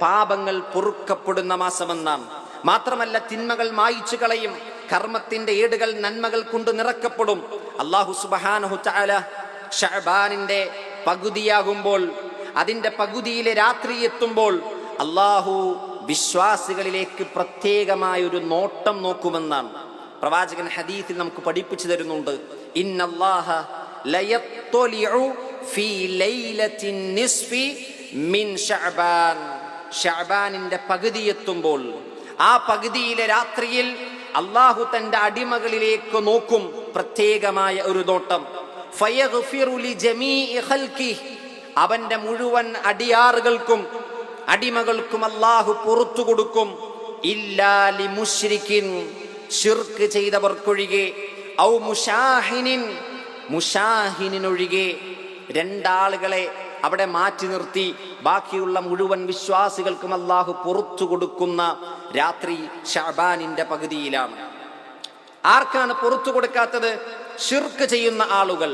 പാപങ്ങൾ പൊറുക്കപ്പെടുന്ന മാസമെന്നാണ്. മാത്രമല്ല തിന്മകൾ മായിച്ചു കളയും, കർമ്മത്തിന്റെ ഏടുകൾ നന്മകൾ കൊണ്ട് നിറക്കപ്പെടും. അല്ലാഹു സുബ്ഹാനഹു തആല ശഅബാനിന്റെ പകുതിയാകുമ്പോൾ, അതിന്റെ പകുതിയിലെ രാത്രി എത്തുമ്പോൾ അല്ലാഹു വിശ്വാസികളിലേക്ക് പ്രത്യേകമായൊരു നോട്ടം നോക്കുമെന്നാണ് പ്രവാചകൻ ഹദീസിൽ നമുക്ക് പഠിപ്പിച്ചു തരുന്നുണ്ട്. ഇന്നല്ലാഹ ലയത്തൊലിഉ ഫീ ലൈലത്തിൻ നിസ്ഫി മിൻ ശഅബാൻ. ശഅബാനിന്റെ പകുതി എത്തുമ്പോൾ, ആ പകുതിയിലെ രാത്രിയിൽ അല്ലാഹു തന്റെ അടിമകളിലേക്ക് നോക്കും, പ്രത്യേകമായ ഒരു നോട്ടം. ഫയഗ്ഫിറു ലിജമീഇ ഖൽഖിഹി, അവന്റെ മുഴുവൻ അടിയാറുകൾക്കും അടിമകൾക്കും അല്ലാഹു പുറത്തു കൊടുക്കും. ഇല്ലാ ലിമുശ്രികിൻ, ശിർക്ക് ചെയ്തവർക്കൊഴികെ, ഔ മുശാഹിനിൻ, മുശാഹിനിനൊഴികെ. രണ്ടാളുകളെ അവിടെ മാറ്റി നിർത്തി ബാക്കിയുള്ള മുഴുവൻ വിശ്വാസികൾക്കും അല്ലാഹു പുറത്തു കൊടുക്കുന്ന രാത്രി ശഅബാനിന്റെ പകുതിയിലാണ്. ആർക്കാണ് പുറത്തു കൊടുക്കാത്തത്? ശിർക്ക് ചെയ്യുന്ന ആളുകൾ,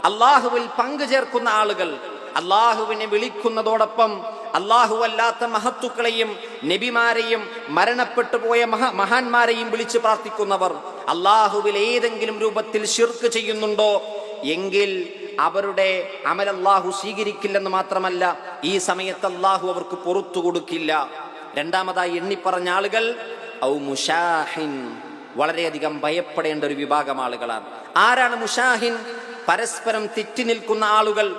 അല്ലാഹുവിൽ പങ്കു ചേർക്കുന്ന ആളുകൾ, അല്ലാഹുവിനെ വിളിക്കുന്നതോടൊപ്പം അല്ലാഹുവല്ലാത്ത മഹത്തുക്കളെയും നബിമാരെയും മരണപ്പെട്ടു പോയ മഹാന്മാരെയും വിളിച്ച് പ്രാർത്ഥിക്കുന്നവർ, അല്ലാഹുവിൽ ഏതെങ്കിലും രൂപത്തിൽ ശിർക്ക് ചെയ്യുന്നുണ്ടോ എങ്കിൽ അവരുടെ അമൽ അല്ലാഹു സ്വീകരിക്കില്ലെന്ന് മാത്രമല്ല, ഈ സമയത്ത് അല്ലാഹു അവർക്ക് പുറത്തു കൊടുക്കില്ല. രണ്ടാമതായി എണ്ണിപ്പറഞ്ഞ ആളുകൾ ഔ മുശാഹിൻ, വളരെയധികം ഭയപ്പെടേണ്ട ഒരു വിഭാഗം ആളുകളാണ്. ആരാണ് മുശാഹിൻ? പരസ്പരം തെറ്റി നിൽക്കുന്ന ആളുകൾ,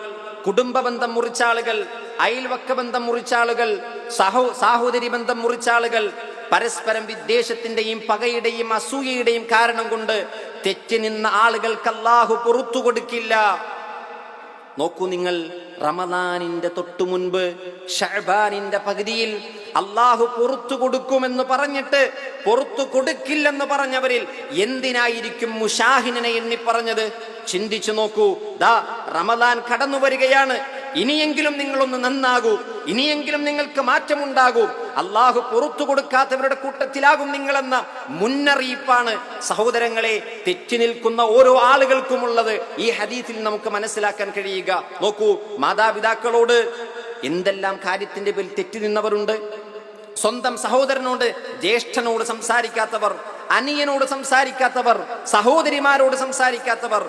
കുടുംബ ബന്ധം മുറിച്ച ആളുകൾ, അയൽവക്ക ബന്ധം മുറിച്ച ആളുകൾ, സാഹോദര്യ ബന്ധം മുറിച്ച ആളുകൾ, പരസ്പരം വിദ്വേഷത്തിന്റെയും പകയുടെയും അസൂയയുടെയും കാരണം കൊണ്ട് തെറ്റി നിന്ന ആളുകൾക്ക് അല്ലാഹു പുറത്തു കൊടുക്കില്ല. നോക്കൂ നിങ്ങൾ, റമദാനിന്റെ തൊട്ടു മുൻപ് ശഅബാനിന്റെ പകുതിയിൽ അല്ലാഹു പുറത്തു കൊടുക്കുമെന്ന് പറഞ്ഞിട്ട് പുറത്തു കൊടുക്കില്ലെന്ന് പറഞ്ഞവരിൽ എന്തിനായിരിക്കും മുശാഹിനെ എണ്ണി പറഞ്ഞത്? ചിന്തിച്ചു നോക്കൂ. ദാ റമദാൻ കടന്നു വരികയാണ്, ഇനിയെങ്കിലും നിങ്ങളൊന്ന് നന്നാകൂ, ഇനിയെങ്കിലും നിങ്ങൾക്ക് മാറ്റമുണ്ടാകൂ, അല്ലാഹു പുറത്തു കൊടുക്കാത്തവരുടെ കൂട്ടത്തിലാകും നിങ്ങളെന്ന മുന്നറിയിപ്പാണ് സഹോദരങ്ങളെ തെറ്റി നിൽക്കുന്ന ഓരോ ആളുകൾക്കുമുള്ളത് ഈ ഹദീസിൽ നമുക്ക് മനസ്സിലാക്കാൻ കഴിയുക. നോക്കൂ, മാതാപിതാക്കളോട് എന്തെല്ലാം കാര്യത്തിന്റെ പേരിൽ തെറ്റി നിന്നവരുണ്ട്. സ്വന്തം സഹോദരനോട്, ജ്യേഷ്ഠനോട് സംസാരിക്കാത്തവർ, അനിയനോട് സംസാരിക്കാത്തവർ, സഹോദരിമാരോട് സംസാരിക്കാത്തവർ,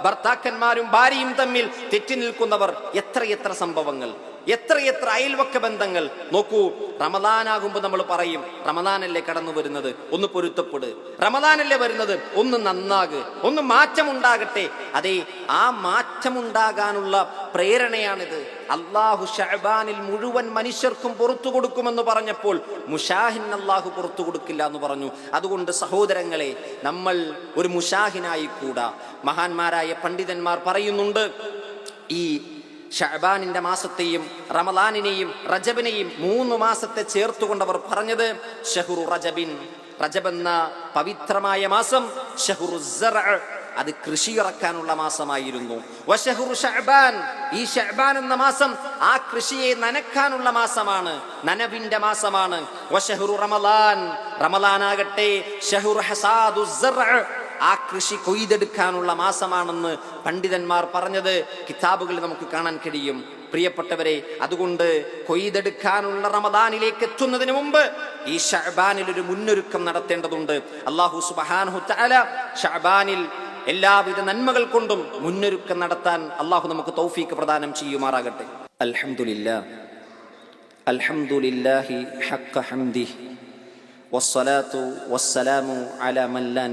ഭർത്താക്കന്മാരും ഭാര്യയും തമ്മിൽ തെറ്റി നിൽക്കുന്നവർ. എത്രയെത്ര സംഭവങ്ങൾ, എത്രയെത്ര അയൽവക്ക ബന്ധങ്ങൾ. നോക്കൂ, റമദാനാകുമ്പോൾ നമ്മൾ പറയും, റമദാനല്ലേ കടന്നു വരുന്നത്, ഒന്ന് പൊരുത്തപ്പെട്, റമദാനല്ലേ വരുന്നത്, ഒന്ന് നന്നാക്, ഒന്ന് മാറ്റമുണ്ടാകട്ടെ. അതെ, ആ മാറ്റമുണ്ടാകാനുള്ള പ്രേരണയാണിത്. അല്ലാഹു ശഅബാനിൽ മുഴുവൻ മനുഷ്യർക്കും പുറത്തു കൊടുക്കുമെന്ന് പറഞ്ഞപ്പോൾ മുശാഹിൻ അല്ലാഹു പുറത്തു കൊടുക്കില്ല എന്ന് പറഞ്ഞു. അതുകൊണ്ട് സഹോദരങ്ങളെ, നമ്മൾ ഒരു മുശാഹിനായി കൂടാ. മഹാന്മാരായ പണ്ഡിതന്മാർ പറയുന്നുണ്ട്, ഈ ശഅബാനിന്റെ മാസത്തെയും റമദാനിനെയും റജബിനെയും 3 മാസത്തെ ചേർത്തുകൊണ്ടവർ പറഞ്ഞത് ഷഹ്റു റജബിൻ, റജബ് എന്ന പവിത്രമായ മാസം, ഷഹ്റു സറഅ്, അത് കൃഷി ഇറക്കാനുള്ള മാസമായിരുന്നു. വശഹ്റു ശഅബാൻ, ഈ ശഅബാൻ എന്ന മാസം ആ കൃഷിയെ നനക്കാനുള്ള മാസമാണ്, നനവിന്റെ മാസമാണ്. വശഹ്റു റമദാൻ, റമദാനാകട്ടെ ഷഹ്റു ഹസാദു സറഅ്, ആ കൃഷി കൊയ്തെടുക്കാനുള്ള മാസമാണെന്ന് പണ്ഡിതന്മാർ പറഞ്ഞത് കിതാബുകളിൽ നമുക്ക് കാണാൻ കഴിയും. പ്രിയപ്പെട്ടവരെ, അതുകൊണ്ട് കൊയ്തെടുക്കാനുള്ള റമദാനിലേക്ക് എത്തുന്നതിന് മുമ്പ് ഈ ശഅബാനിൽ ഒരു മുന്നൊരുക്കം നടത്തേണ്ടതുണ്ട്. അല്ലാഹു സുബ്ഹാനഹു തആല ശഅബാനിൽ എല്ലാവിധ നന്മകൾ കൊണ്ടും മുന്നൊരുക്കം നടത്താൻ അല്ലാഹു നമുക്ക് തൗഫീഖ് പ്രദാനം ചെയ്യുമാറാകട്ടെ. അൽഹംദുലില്ലാഹ്, അൽഹംദുലില്ലാഹി ഹഖ്ഖ ഹംദിഹി വസ്സലാത്തു വസ്സലാമു അലാ മൻ ലാ